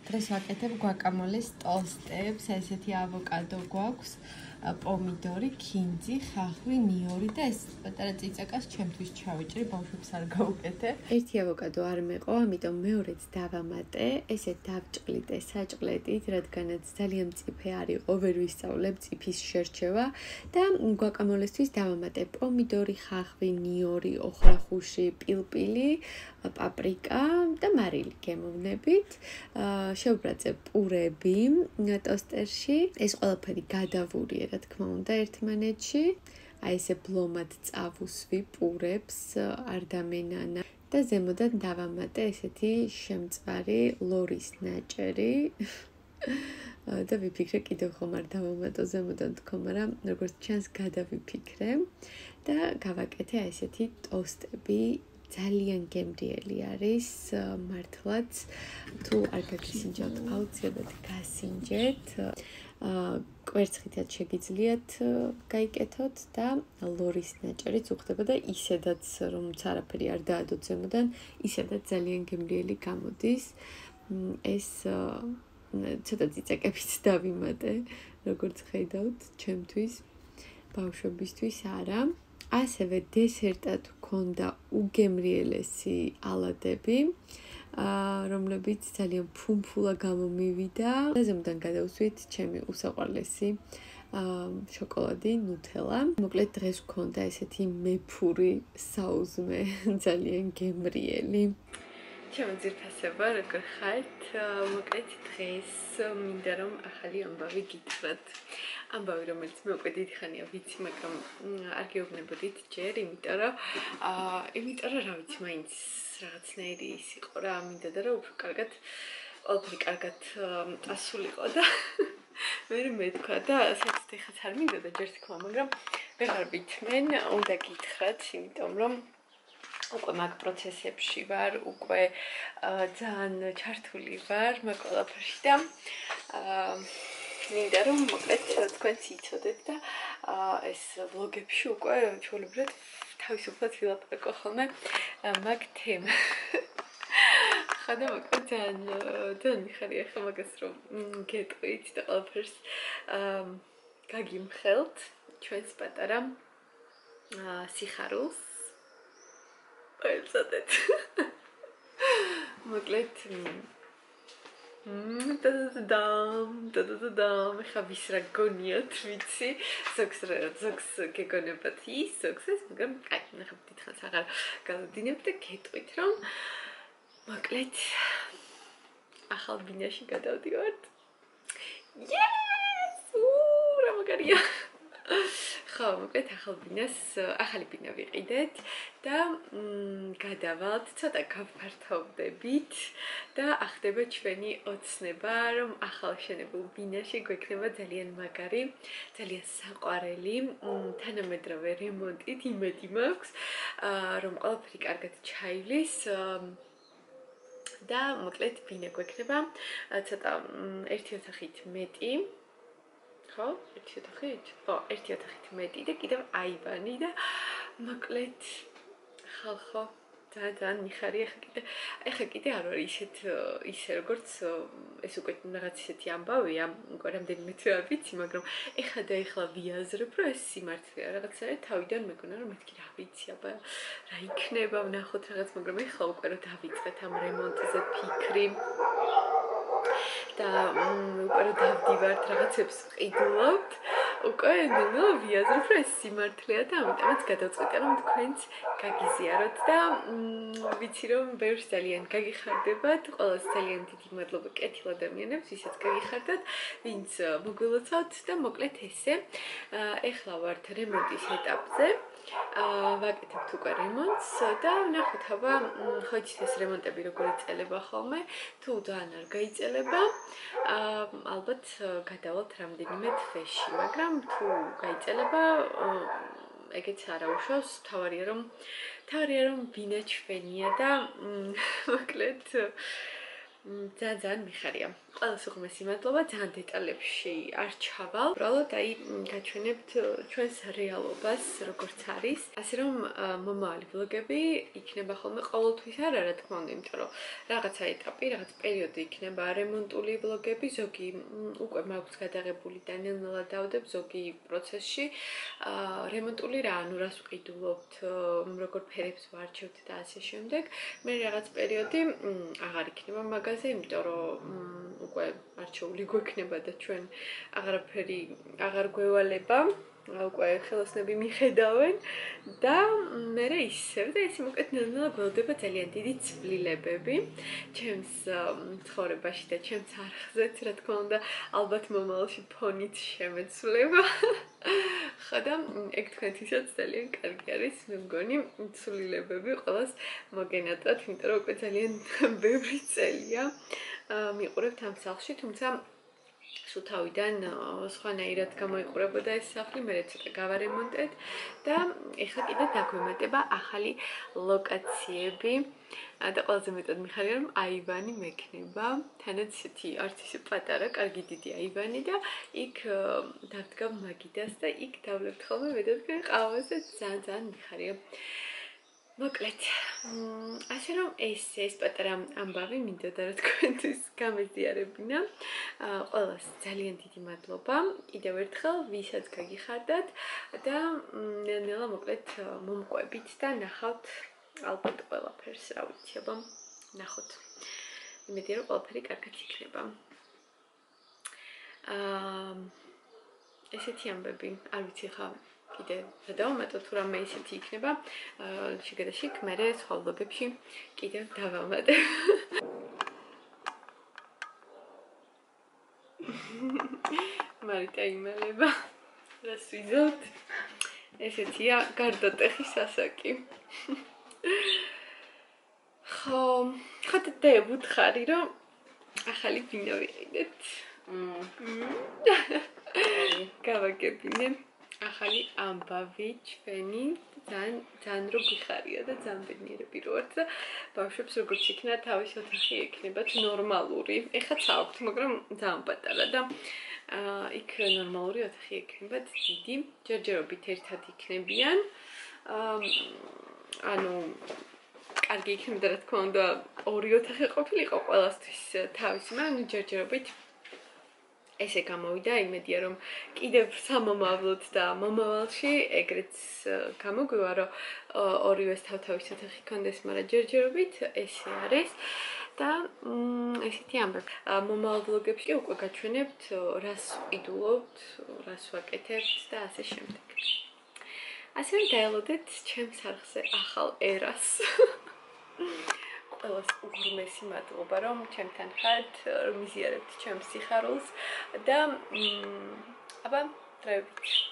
დღეს ვაკეთებ guacamoles ტოსტებს, ესეთი ავოკადო გვაქვს, პომიდორი, ქინძი, ხახვი, ნიორი და ეს პატარა წიწაკას ჩემთვის ჩავიჭრი, ბავშვებს არ გავუკეთე. ერთი ავოკადო არ მეყო, ამიტომ მეორეც დავამატე, ესე დავჭყლიდე საჭყლედით, რადგანაც ძალიან მწიფე არ იყო, ვერ ვისწავლებ წიფის შერჩევა და guacamolesთვის დავამატე პომიდორი, ხახვი, ნიორი, ოხრახუში, პილპილი, პაპრიკა და მარილი გემოვნებით. შევბრაწე პურები ტოსტერში. ეს ყველაფერი გადავურიე, რა თქმა უნდა, ერთმანეთში. აი ესე ბლომად წავუსვი პურებს, არ დამენანა და ზემოდან დავამატე ესეთი შემწვარი ლორის ნაჭერი. და ვიფიქრე კიდევ ხომ არ დავამატო ზემოდან თქო, მაგრამ როგორც ჩანს გადავიფიქრე და გავაკეთე აი ესეთი ტოსტები. ძალიან გემრიელი არის, მართლაც თუ არ გაგისინჯავთ, აუცილებლად გასინჯეთ. კვერცხითაც შეგიძლიათ გაიკეთოთ და ლორის ნაჭერიც უხდება და ისედაც რომც არაფერი არ დაადოთ ზემოდან, ისედაც ძალიან გემრიელი გამოდის. ეს ცოტა წიწაკებიც დავიმატე, როგორც ხედავთ, ჩემთვის, ბავშვებისთვის არა. ასევე დესერტად გვქონდა უგემრიელესი ალადები, რომლებიც ძალიან ფუმფულა გამომივიდა. და ზემოდან გადავსვით ჩემი უსაყვარლესი შოკოლადი, ნუთელა. მოკლედ დღეს გვქონდა ესეთი მეფური საუზმე, ძალიან გემრიელი. ჩემო ძირფასება, როგორ ხართ? მოკლედ დღეს მინდა რომ ახალი ამბავი გითხრათ. ამბავი, რომელიც მე უკვე დიდი ხანია ვიცი, მაგრამ არ გეუბნებოდით ჯერ, იმიტომ რომ რა ვიცი, მაინც რაღაცნაირი ის იყო რა, მინდოდა რომ უფრო კარგად, ყველაფერი კარგად წასულიყო და მე თქვა და საერთოდ ეხაც არ მინდოდა ჯერ თქმა, მაგრამ ვეღარ ვითმენ, უნდა გითხრათ, იმიტომ რომ უკვე მაგ პროცესებში ვარ, უკვე ძალიან ჩართული ვარ მაგ ყველაფერში და მინდა რომ მოკლედ თქვენც იცოდეთ და ეს ვლოგებში უკვე ჩვეულებრივად თავისუფლად ვილაპარაკო ხოლმე მაგ თემას. ხოდა მოკლედ ძალიან მიხარია ხა მაგას რომ გეტყვით და ყველაფერს გაგიმხელთ ჩვენს პატარა სიხარულს. ეცადეთ. მოკლედ ხა ვის რა გონიათ, ვიცი, ზოგს გეგონებათ ის, ზოგს ეს, მაგრამ აი, ნახავთ, დიდხანს აღარ გავდინებ და გეტყვით, რომ მოკლედ ახალ ბინაში გადავდივართ. Yes! რა მაგარია. ხო, მოკლედ ახალი ბინა ვიყიდეთ და გადავალთ, ცოტა გავფართოვდებით და ახდება ჩვენი ოცნება, რომ ახალ შენებულ ბინაში გვექნება ძალიან მაგარი, ძალიან საყვარელი, თანამედროვე რემონტით იმედი მაქვს, რომ ყველაფერი კარგად ჩაივლის და მოკლედ ბინა გვექნება ცოტა ერთი ოთახით მეტი. ხო, ერთი ოთახით? ერთი ოთახით მეტი და კიდევ აივანი და მოკლედ ხალხო ძალიან მიხარია ეხა კიდე არ ვარ ისე როგორც ეს უკვე რაღაც ისეთი ამბავია, უკვე რამდენიმე თვე არ ვიცი, მაგრამ ეხა და ეხლა ვიაზრებ, რომ ეს სიმართლეა, რაღაცა თავიდან მეგონა რომ მეთქი რა ვიცი, აბა რა იქნება, ვნახოთ რაღაც, მაგრამ ეხლა უკვე რომ დავიწყეთ ამ რემონტზე ფიქრი და უკვე რომ დავდივართ რაღაცებს ვყიდულობთ, უკვე ვიაზრებ, რომ ეს სიმართლეა და ამიტომაც გადავწყვიტე, რომ თქვენც გაგიზიაროთ და ვიცი, რომ ბევრს ძალიან გაგიხარდებათ, ყველას ძალიან დიდი მადლობა კეთილ ადამიანებს, ვისაც გაგიხარდათ, ვინც მოგვილოცავთ და მოკლედ ესე. ეხლა ვართ რემონტის ეტაპზე. ვაკეთებთ უკვე რემონტს და ვნახოთ, აბა ხო იცით ეს რემონტები როგორ იწყება ხოლმე, თუ ძალიან არ გაიწელება, ალბათ გადავალთ რამდენიმე თვეში, მაგრამ თუ გაიწელება, ეგეც არა უშავს, თავარია რომ ბინა ჩვენია და მოკლედ ძალიან მიხარია. ყველას უღმესი მადლობა, ძალიან დეტალებში არ ჩავალ. უბრალოდ აი გაჩვენებთ ჩვენს რეალობას, როგორც არის. ასე რომ მომავალი ვლოგები იქნება ხოლმე ყოველთვის რა თქმა უნდა, იმიტომ რომ რაღაცა ეტაპი, რაღაც პერიოდი იქნება რემონტული ვლოგები, ზოგი უკვე მაქვს გადაღებული და ნელ-ნელა დავდებ, ზოგი პროცესში. რემონტული რა, ანუ რას ვყიდულობთ, როგორ ფერებს ვარჩევთ და ასე შემდეგ. მე რაღაც პერიოდი აღარ იქნება მაგაზე, იმიტომ რომ უკვე არჩეული გვექნება და ჩვენ აღარაფერი აღარ გვევალება, უკვე ხელოსნები მიხედავენ და მე ისევ და ესე მოკლედ ნელ-ნელა გველდება ძალიან დიდი ცვლილებები ჩემს ცხოვრებაში და ჩემს არხზეც, რა თქმა უნდა, ალბათ მომავალში ფონით შემეცვლება. ხო და ეგ თქვენთვისაც ძალიან კარგი არის, მე მგონი ცვლილებები ყველას მოგენათათ, იმიტომ რომ უკვე ძალიან ბევრი წელია მიყურებთ ამ სახლში, თუმცა სულ თავიდან სხვანაირად გამოიყურებოდა ეს სახლი, მე ცოტა გავარემონტეთ და ეხლა კიდე დაგვემატება ახალი ლოკაციები და ყველაზე მეტად მიხარია რომ აივანი მექნება, თანაც ისეთი არც ისე პატარა, კარგი დიდი აივანი და იქ დავდგავ მაგიდას და იქ დავლებთ ხოლმე მე და თქვენ ყავას და ძალიან მიხარია. მოკლედ, ასე რომ ეს პატარა ამბავი მინდოდა რომ თქვენთვის გამეზიარებინა. ყველას ძალიან დიდი მადლობა. კიდევ ერთხელ ვისაც გაგიხარდათ და ნელ-ნელა მოკლედ მომყვებით და ნახავთ ალბათ ყველაფერს, რა ვიცი, აბა ნახოთ. იმედია რომ ყველაფერი კარგად იქნება. ესეთი ამბები, არ ვიცი ხა კიდე რა დავამატოთ, თუ რამე ისეთი იქნება, შეგადაში მერე სხვა ვლოგებში კიდევ დავამატებ. მარიტა იმალება, რას ვიზავთ? ესეთია გარდატეხის ასაკი. ხო და ვუთხარი, რომ ახალი ბინა ვიყიდეთ. გავაგებინე ახალი ამბავი ჩვენი, ძალიან რო გიხარია და ძალიან ბედნიერები რო ვართ და ბავშვებს როგორც იქნა თავის ოთახი ექნებათ ნორმალური. ეხლაც აქვთ, მაგრამ ძალიან პატარა და იქ ნორმალური ოთახი ექნებათ დიდი, ჯერჯერობით ერთად იქნებიან. ანუ კარგი იქნებოდა, რა თქმა უნდა, ორი ოთახი ყოფილიყო ყველასთვის თავისი, მაგრამ ჯერჯერობით ესე გამოვიდა, იმედია რომ კიდევ სამომავლოდ და მომავალში ეგრეც გამოგვივა, რომ ორივეს თავთავის ოთახი ქონდეს, მაგრამ ჯერჯერობით ესე არის და ესეთი ამბები. მომავალ ვლოგებში უკვე გაჩვენებთ, რას ვყიდულობთ, რას ვაკეთებთ და ასე შემდეგ. ასე რომ დაელოდეთ ჩემს არხზე ახალ ერას. ყველას უღრმესი მადლობა, რომ ჩემთან ხართ, რომ იზიარებთ ჩემს სიხარულს და აბა დროებით.